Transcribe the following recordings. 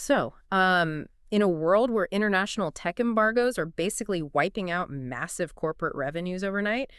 So, in a world where international tech embargoes are basically wiping out massive corporate revenues overnight,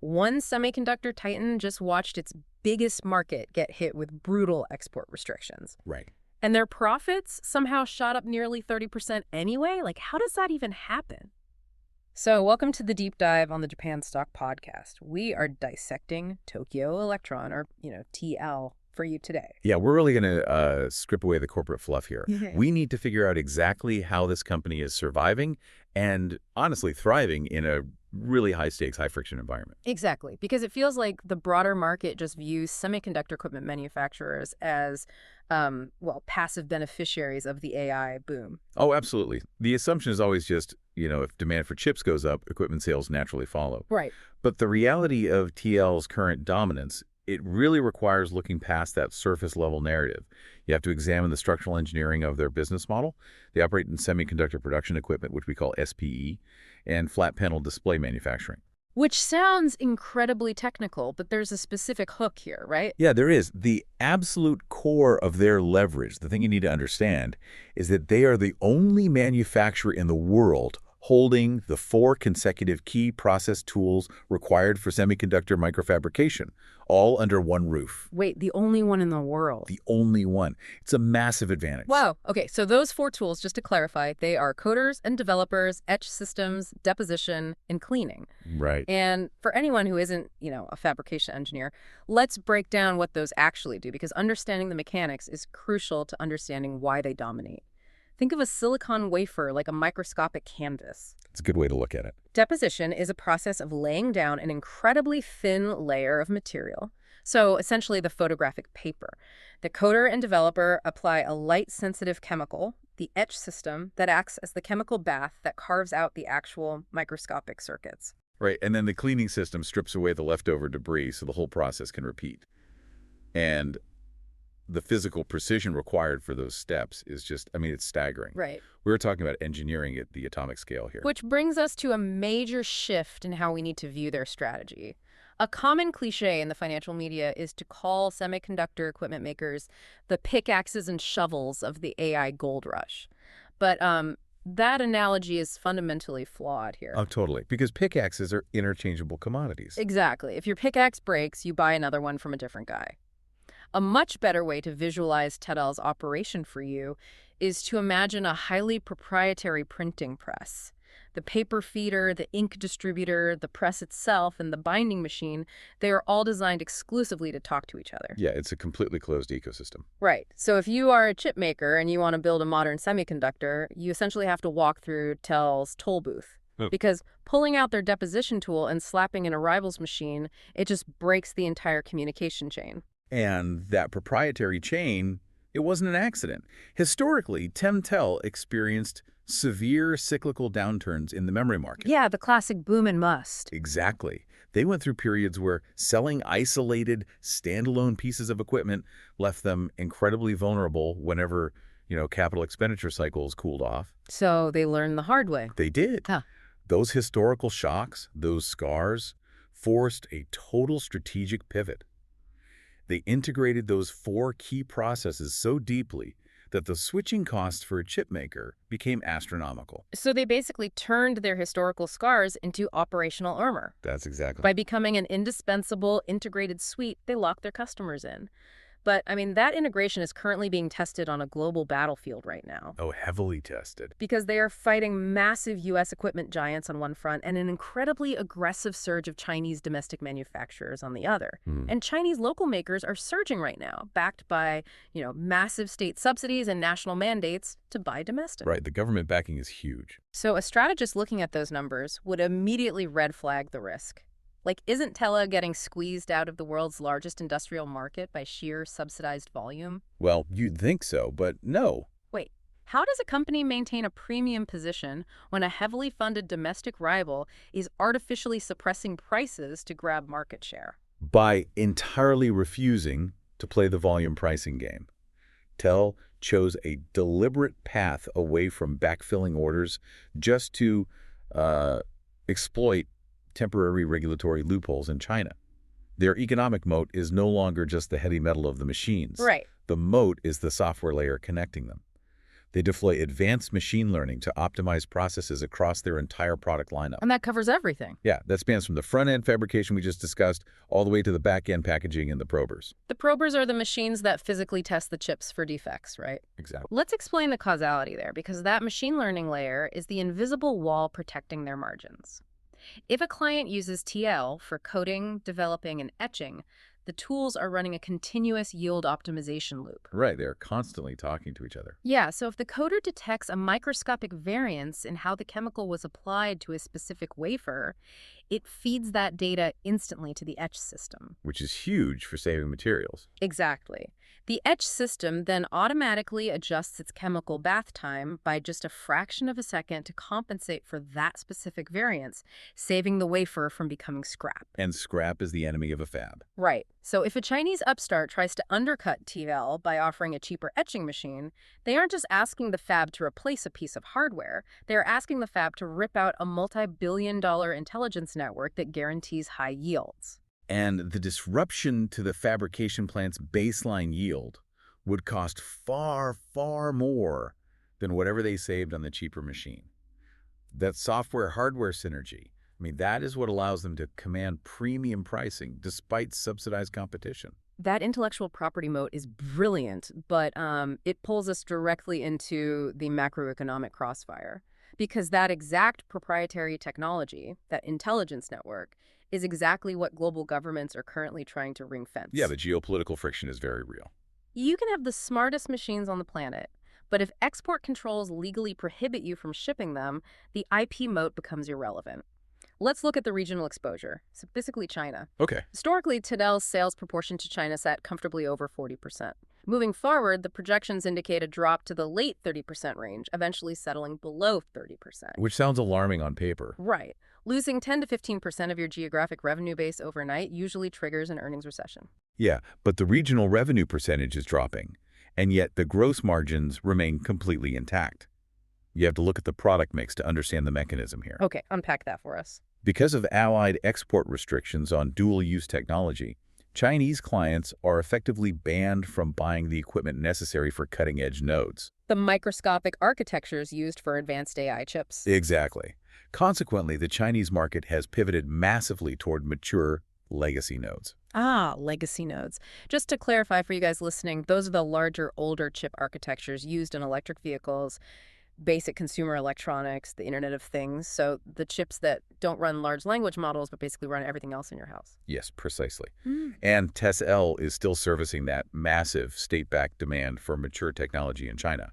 one semiconductor titan just watched its biggest market get hit with brutal export restrictions. Right. And their profits somehow shot up nearly 30% anyway? Like, how does that even happen? So, welcome to the Deep Dive on the Japan Stock Podcast. We are dissecting Tokyo Electron, or, TL, for you today. Yeah, we're really going to strip away the corporate fluff here. We need to figure out exactly how this company is surviving and, honestly, thriving in a really high-stakes, high-friction environment. Exactly, because it feels like the broader market just views semiconductor equipment manufacturers as, passive beneficiaries of the AI boom. Oh, absolutely. The assumption is always just, if demand for chips goes up, equipment sales naturally follow. Right. But the reality of TL's current dominance, it really requires looking past that surface-level narrative. You have to examine the structural engineering of their business model. They operate in semiconductor production equipment, which we call SPE, and flat panel display manufacturing. Which sounds incredibly technical, but there's a specific hook here, right? Yeah, there is. The absolute core of their leverage, the thing you need to understand, is that they are the only manufacturer in the world holding the 4 consecutive key process tools required for semiconductor microfabrication, all under one roof. Wait, the only one in the world? The only one. It's a massive advantage. Wow. Okay, so those 4 tools, just to clarify, they are coders and developers, etch systems, deposition, and cleaning. Right. And for anyone who isn't, a fabrication engineer, let's break down what those actually do, because understanding the mechanics is crucial to understanding why they dominate. Think of a silicon wafer like a microscopic canvas. It's a good way to look at it. Deposition is a process of laying down an incredibly thin layer of material, so essentially the photographic paper. The coder and developer apply a light-sensitive chemical, the etch system, that acts as the chemical bath that carves out the actual microscopic circuits. Right, and then the cleaning system strips away the leftover debris so the whole process can repeat. And the physical precision required for those steps is just, it's staggering. Right. We're talking about engineering at the atomic scale here. Which brings us to a major shift in how we need to view their strategy. A common cliche in the financial media is to call semiconductor equipment makers the pickaxes and shovels of the AI gold rush. But that analogy is fundamentally flawed here. Oh, totally. Because pickaxes are interchangeable commodities. Exactly. If your pickaxe breaks, you buy another one from a different guy. A much better way to visualize TEDL's operation for you is to imagine a highly proprietary printing press. The paper feeder, the ink distributor, the press itself, and the binding machine, they are all designed exclusively to talk to each other. Yeah, it's a completely closed ecosystem. Right. So if you are a chip maker and you want to build a modern semiconductor, you essentially have to walk through TEL's toll booth. Oh. Because pulling out their deposition tool and slapping in a rival's machine, it just breaks the entire communication chain. And that proprietary chain, it wasn't an accident. Historically, TEL experienced severe cyclical downturns in the memory market. Yeah, the classic boom and bust. Exactly. They went through periods where selling isolated, standalone pieces of equipment left them incredibly vulnerable whenever, capital expenditure cycles cooled off. So they learned the hard way. They did. Huh. Those historical shocks, those scars, forced a total strategic pivot. They integrated those 4 key processes so deeply that the switching costs for a chip maker became astronomical. So they basically turned their historical scars into operational armor. That's exactly. By becoming an indispensable integrated suite, they locked their customers in. But, that integration is currently being tested on a global battlefield right now. Oh, heavily tested. Because they are fighting massive U.S. equipment giants on one front and an incredibly aggressive surge of Chinese domestic manufacturers on the other. And Chinese local makers are surging right now, backed by, massive state subsidies and national mandates to buy domestic. Right, the government backing is huge. So a strategist looking at those numbers would immediately red flag the risk. Like, isn't Tela getting squeezed out of the world's largest industrial market by sheer subsidized volume? Well, you'd think so, but no. Wait, how does a company maintain a premium position when a heavily funded domestic rival is artificially suppressing prices to grab market share? By entirely refusing to play the volume pricing game. TEL chose a deliberate path away from backfilling orders just to exploit temporary regulatory loopholes in China. Their economic moat is no longer just the heavy metal of the machines. Right. The moat is the software layer connecting them. They deploy advanced machine learning to optimize processes across their entire product lineup. And that covers everything. Yeah, that spans from the front-end fabrication we just discussed all the way to the back-end packaging and the probers. The probers are the machines that physically test the chips for defects, right? Exactly. Let's explain the causality there, because that machine learning layer is the invisible wall protecting their margins. If a client uses TL for coding, developing, and etching, the tools are running a continuous yield optimization loop. Right, they're constantly talking to each other. Yeah, so if the coder detects a microscopic variance in how the chemical was applied to a specific wafer, it feeds that data instantly to the etch system. Which is huge for saving materials. Exactly. The etch system then automatically adjusts its chemical bath time by just a fraction of a second to compensate for that specific variance, saving the wafer from becoming scrap. And scrap is the enemy of a fab. Right. So if a Chinese upstart tries to undercut TVL by offering a cheaper etching machine, they aren't just asking the fab to replace a piece of hardware. They are asking the fab to rip out a multi-billion-dollar intelligence network that guarantees high yields. And the disruption to the fabrication plant's baseline yield would cost far, far more than whatever they saved on the cheaper machine. That software-hardware synergy, that is what allows them to command premium pricing despite subsidized competition. That intellectual property moat is brilliant, but it pulls us directly into the macroeconomic crossfire. Because that exact proprietary technology, that intelligence network, is exactly what global governments are currently trying to ring-fence. Yeah, the geopolitical friction is very real. You can have the smartest machines on the planet, but if export controls legally prohibit you from shipping them, the IP moat becomes irrelevant. Let's look at the regional exposure, so basically China. Okay. Historically, TEDL's sales proportion to China sat comfortably over 40%. Moving forward, the projections indicate a drop to the late 30% range, eventually settling below 30%. Which sounds alarming on paper. Right. Losing 10 to 15% of your geographic revenue base overnight usually triggers an earnings recession. Yeah, but the regional revenue percentage is dropping, and yet the gross margins remain completely intact. You have to look at the product mix to understand the mechanism here. Okay, unpack that for us. Because of allied export restrictions on dual-use technology, Chinese clients are effectively banned from buying the equipment necessary for cutting-edge nodes. The microscopic architectures used for advanced AI chips. Exactly. Consequently, the Chinese market has pivoted massively toward mature legacy nodes. Ah, legacy nodes. Just to clarify for you guys listening, those are the larger, older chip architectures used in electric vehicles, basic consumer electronics, the Internet of Things. So the chips that don't run large language models, but basically run everything else in your house. Yes, precisely. And TESL is still servicing that massive state-backed demand for mature technology in China.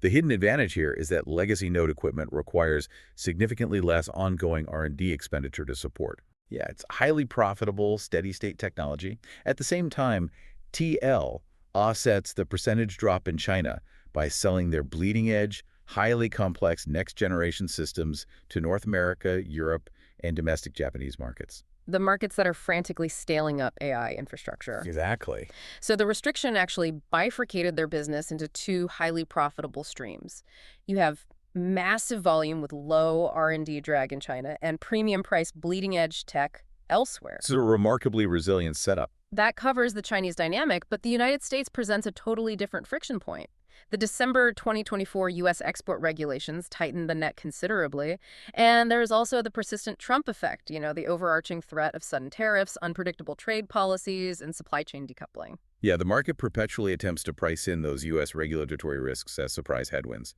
The hidden advantage here is that legacy node equipment requires significantly less ongoing R&D expenditure to support. Yeah, it's highly profitable, steady-state technology. At the same time, TL offsets the percentage drop in China by selling their bleeding-edge, highly complex next-generation systems to North America, Europe, and domestic Japanese markets. The markets that are frantically scaling up AI infrastructure. Exactly. So the restriction actually bifurcated their business into two highly profitable streams. You have massive volume with low R&D drag in China and premium price bleeding edge tech elsewhere. It's a remarkably resilient setup. That covers the Chinese dynamic, but the United States presents a totally different friction point. The December 2024 U.S. export regulations tightened the net considerably, and there's also the persistent Trump effect, the overarching threat of sudden tariffs, unpredictable trade policies, and supply chain decoupling. Yeah, the market perpetually attempts to price in those U.S. regulatory risks as surprise headwinds.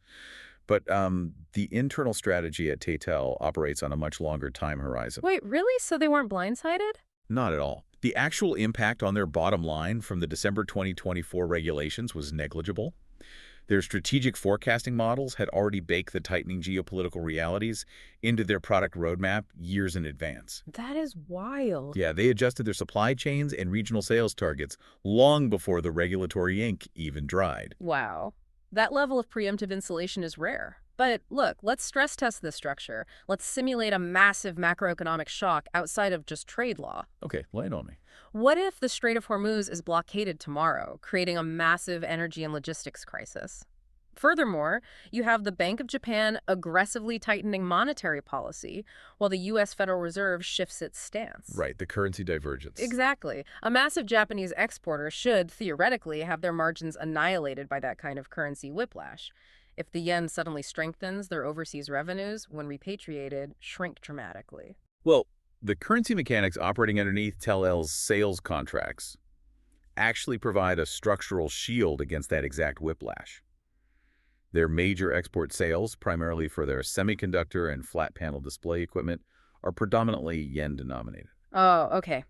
But the internal strategy at TETL operates on a much longer time horizon. Wait, really? So they weren't blindsided? Not at all. The actual impact on their bottom line from the December 2024 regulations was negligible. Their strategic forecasting models had already baked the tightening geopolitical realities into their product roadmap years in advance. That is wild. Yeah, they adjusted their supply chains and regional sales targets long before the regulatory ink even dried. Wow. That level of preemptive insulation is rare. But look, let's stress test this structure. Let's simulate a massive macroeconomic shock outside of just trade law. Okay, lay it on me. What if the Strait of Hormuz is blockaded tomorrow, creating a massive energy and logistics crisis? Furthermore, you have the Bank of Japan aggressively tightening monetary policy, while the U.S. Federal Reserve shifts its stance. Right, the currency divergence. Exactly. A massive Japanese exporter should, theoretically, have their margins annihilated by that kind of currency whiplash. If the yen suddenly strengthens, their overseas revenues, when repatriated, shrink dramatically. Well, the currency mechanics operating underneath Tel-El's sales contracts actually provide a structural shield against that exact whiplash. Their major export sales, primarily for their semiconductor and flat panel display equipment, are predominantly yen-denominated. Oh, okay.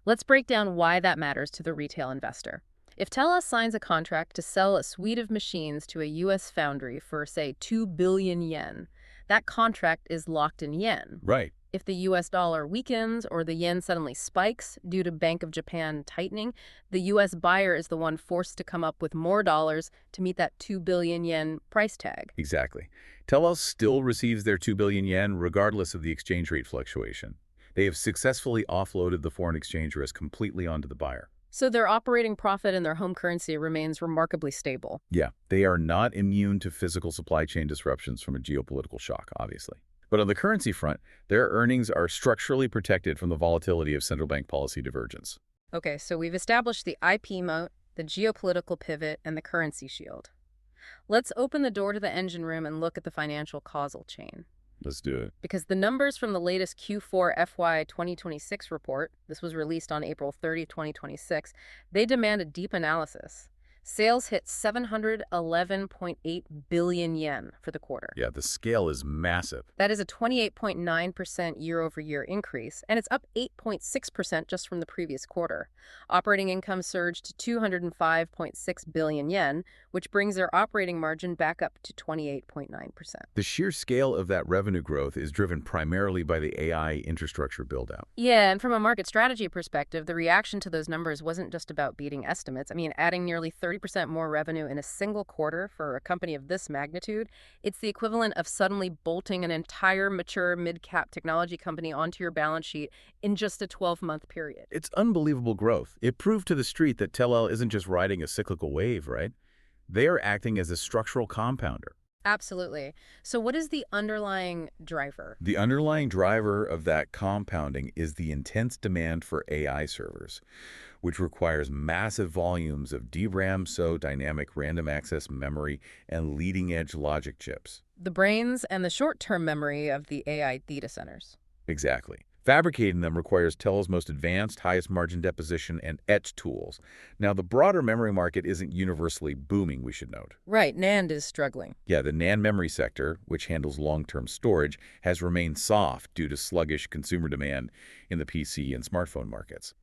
Let's break down why that matters to the retail investor. If TELUS signs a contract to sell a suite of machines to a U.S. foundry for, say, 2 billion yen, that contract is locked in yen. Right. If the U.S. dollar weakens or the yen suddenly spikes due to Bank of Japan tightening, the U.S. buyer is the one forced to come up with more dollars to meet that 2 billion yen price tag. Exactly. Telos still receives their 2 billion yen regardless of the exchange rate fluctuation. They have successfully offloaded the foreign exchange risk completely onto the buyer. So their operating profit in their home currency remains remarkably stable. Yeah, they are not immune to physical supply chain disruptions from a geopolitical shock, obviously. But on the currency front, their earnings are structurally protected from the volatility of central bank policy divergence. Okay, so we've established the IP moat, the geopolitical pivot, and the currency shield. Let's open the door to the engine room and look at the financial causal chain. Let's do it. Because the numbers from the latest Q4 FY 2026 report, this was released on April 30, 2026, they demand a deep analysis. Sales hit 711.8 billion yen for the quarter. Yeah, the scale is massive. That is a 28.9% year-over-year increase, and it's up 8.6% just from the previous quarter. Operating income surged to 205.6 billion yen, which brings their operating margin back up to 28.9%. The sheer scale of that revenue growth is driven primarily by the AI infrastructure build-out. Yeah, and from a market strategy perspective, the reaction to those numbers wasn't just about beating estimates. I mean, adding nearly 30% more revenue in a single quarter for a company of this magnitude, it's the equivalent of suddenly bolting an entire mature mid-cap technology company onto your balance sheet in just a 12-month period. It's unbelievable growth. It proved to the street that Tel-El isn't just riding a cyclical wave, right? They are acting as a structural compounder. Absolutely. So what is the underlying driver? The underlying driver of that compounding is the intense demand for AI servers, which requires massive volumes of DRAM, so dynamic random access memory, and leading-edge logic chips. The brains and the short-term memory of the AI data centers. Exactly. Fabricating them requires Tel's most advanced, highest margin deposition and etch tools. Now, the broader memory market isn't universally booming, we should note. Right, NAND is struggling. Yeah, the NAND memory sector, which handles long-term storage, has remained soft due to sluggish consumer demand in the PC and smartphone markets.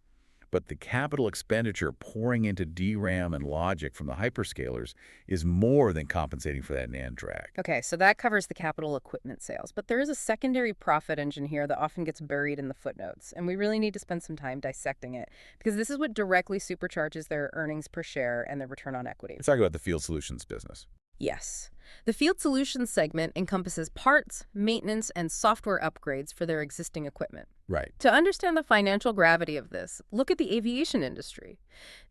But the capital expenditure pouring into DRAM and logic from the hyperscalers is more than compensating for that NAND drag. Okay, so that covers the capital equipment sales. But there is a secondary profit engine here that often gets buried in the footnotes, and we really need to spend some time dissecting it, because this is what directly supercharges their earnings per share and their return on equity. Let's talk about the field solutions business. Yes. The Field Solutions segment encompasses parts, maintenance, and software upgrades for their existing equipment. Right. To understand the financial gravity of this, look at the aviation industry.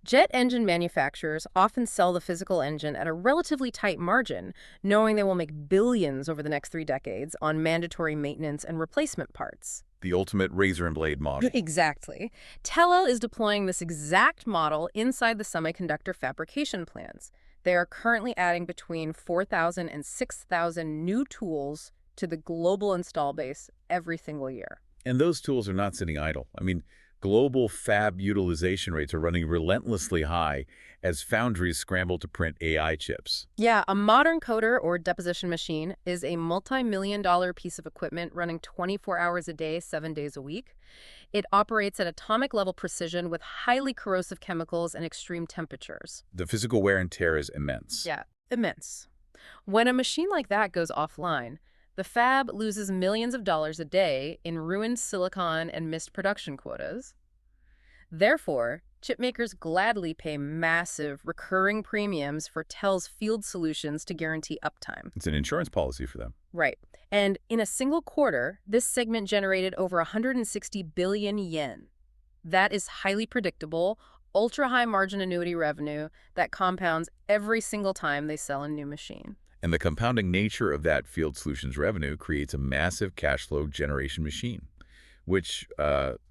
Jet engine manufacturers often sell the physical engine at a relatively tight margin, knowing they will make billions over the next 3 decades on mandatory maintenance and replacement parts. The ultimate razor and blade model. Exactly. Tel-El is deploying this exact model inside the semiconductor fabrication plants. They are currently adding between 4,000 and 6,000 new tools to the global install base every single year. And those tools are not sitting idle. I mean, global fab utilization rates are running relentlessly high as foundries scramble to print AI chips. Yeah, a modern coder or deposition machine is a multi-million-dollar piece of equipment running 24 hours a day, 7 days a week. It operates at atomic-level precision with highly corrosive chemicals and extreme temperatures. The physical wear and tear is immense. Yeah, immense. When a machine like that goes offline, the fab loses millions of dollars a day in ruined silicon and missed production quotas. Therefore, chipmakers gladly pay massive, recurring premiums for TEL's field solutions to guarantee uptime. It's an insurance policy for them. Right. And in a single quarter, this segment generated over 160 billion yen. That is highly predictable, ultra-high margin annuity revenue that compounds every single time they sell a new machine. And the compounding nature of that field solutions revenue creates a massive cash flow generation machine, which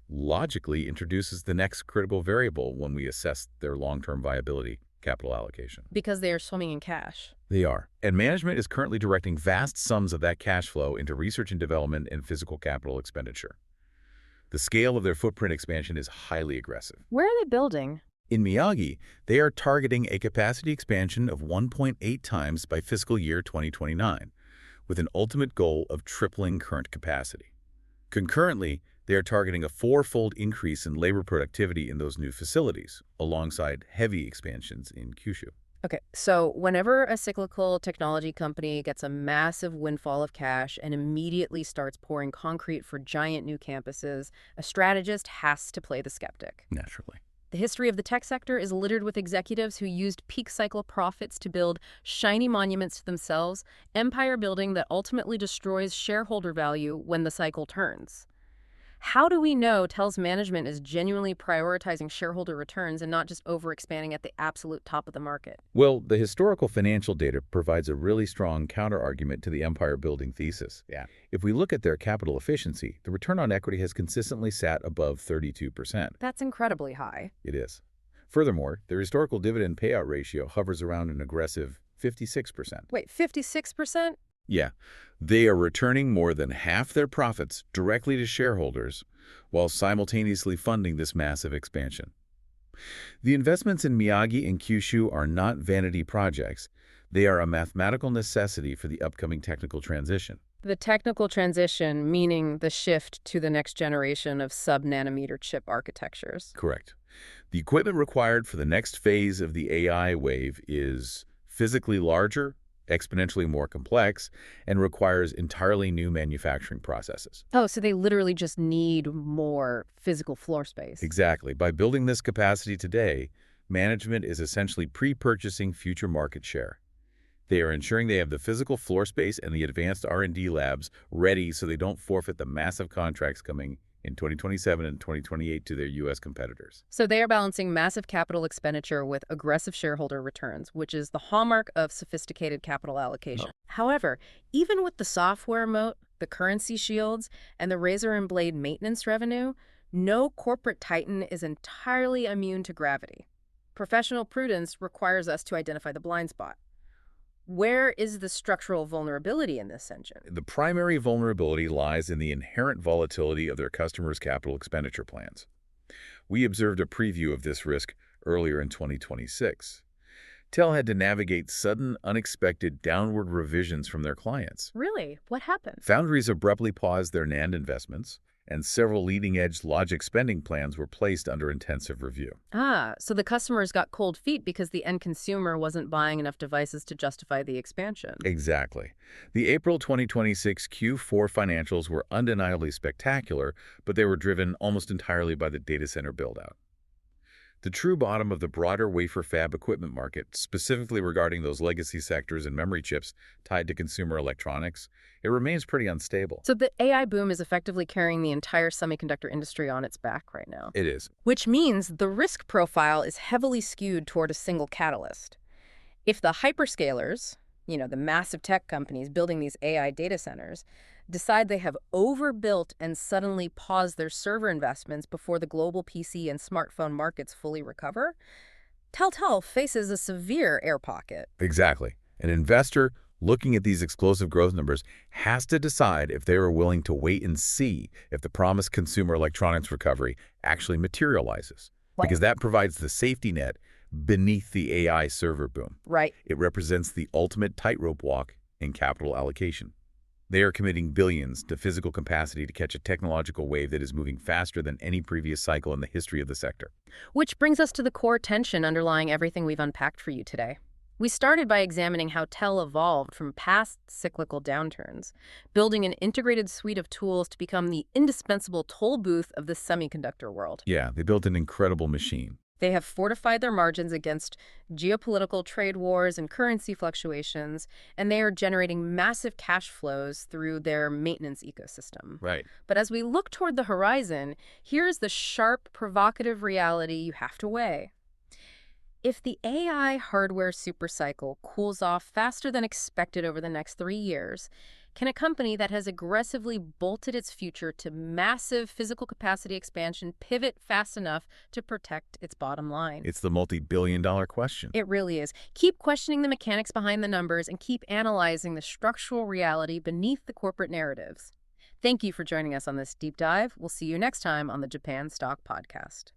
logically introduces the next critical variable when we assess their long-term viability. capital allocation. Because they are swimming in cash. They are. And management is currently directing vast sums of that cash flow into research and development and physical capital expenditure. The scale of their footprint expansion is highly aggressive. Where are they building? In Miyagi, they are targeting a capacity expansion of 1.8 times by fiscal year 2029, with an ultimate goal of tripling current capacity. Concurrently, they are targeting a four-fold increase in labor productivity in those new facilities, alongside heavy expansions in Kyushu. Okay, so whenever a cyclical technology company gets a massive windfall of cash and immediately starts pouring concrete for giant new campuses, a strategist has to play the skeptic. Naturally. The history of the tech sector is littered with executives who used peak cycle profits to build shiny monuments to themselves, empire building that ultimately destroys shareholder value when the cycle turns. How do we know TEL's management is genuinely prioritizing shareholder returns and not just overexpanding at the absolute top of the market? Well, the historical financial data provides a really strong counterargument to the empire-building thesis. Yeah. If we look at their capital efficiency, the return on equity has consistently sat above 32%. That's incredibly high. It is. Furthermore, their historical dividend payout ratio hovers around an aggressive 56%. Wait, 56%? Yeah, they are returning more than half their profits directly to shareholders while simultaneously funding this massive expansion. The investments in Miyagi and Kyushu are not vanity projects. They are a mathematical necessity for the upcoming technical transition. The technical transition, meaning the shift to the next generation of sub-nanometer chip architectures. Correct. The equipment required for the next phase of the AI wave is physically larger, exponentially more complex, and requires entirely new manufacturing processes. Oh, so they literally just need more physical floor space. Exactly. By building this capacity today, management is essentially pre-purchasing future market share. They are ensuring they have the physical floor space and the advanced R&D labs ready so they don't forfeit the massive contracts coming in 2027 and 2028 to their U.S. competitors. So they are balancing massive capital expenditure with aggressive shareholder returns, which is the hallmark of sophisticated capital allocation. Oh. However, even with the software moat, the currency shields, and the razor and blade maintenance revenue, no corporate titan is entirely immune to gravity. Professional prudence requires us to identify the blind spot. Where is the structural vulnerability in this engine? The primary vulnerability lies in the inherent volatility of their customers' capital expenditure plans. We observed a preview of this risk earlier in 2026. TEL had to navigate sudden, unexpected downward revisions from their clients. Really? What happened? Foundries abruptly paused their NAND investments, and several leading-edge logic spending plans were placed under intensive review. Ah, so the customers got cold feet because the end consumer wasn't buying enough devices to justify the expansion. Exactly. The April 2026 Q4 financials were undeniably spectacular, but they were driven almost entirely by the data center build-out. The true bottom of the broader wafer fab equipment market, specifically regarding those legacy sectors and memory chips tied to consumer electronics, it remains pretty unstable. So the AI boom is effectively carrying the entire semiconductor industry on its back right now. It is. Which means the risk profile is heavily skewed toward a single catalyst. If the hyperscalers, the massive tech companies building these AI data centers, decide they have overbuilt and suddenly pause their server investments before the global PC and smartphone markets fully recover, TEL faces a severe air pocket. Exactly. An investor looking at these explosive growth numbers has to decide if they are willing to wait and see if the promised consumer electronics recovery actually materializes. Because that provides the safety net beneath the AI server boom. Right. It represents the ultimate tightrope walk in capital allocation. They are committing billions to physical capacity to catch a technological wave that is moving faster than any previous cycle in the history of the sector. Which brings us to the core tension underlying everything we've unpacked for you today. We started by examining how TEL evolved from past cyclical downturns, building an integrated suite of tools to become the indispensable toll booth of the semiconductor world. Yeah, they built an incredible machine. They have fortified their margins against geopolitical trade wars and currency fluctuations, and they are generating massive cash flows through their maintenance ecosystem. Right. But as we look toward the horizon, here's the sharp, provocative reality you have to weigh. If the AI hardware supercycle cools off faster than expected over the next 3 years, can a company that has aggressively bolted its future to massive physical capacity expansion pivot fast enough to protect its bottom line? It's the multi-billion-dollar question. It really is. Keep questioning the mechanics behind the numbers and keep analyzing the structural reality beneath the corporate narratives. Thank you for joining us on this deep dive. We'll see you next time on the Japan Stock Podcast.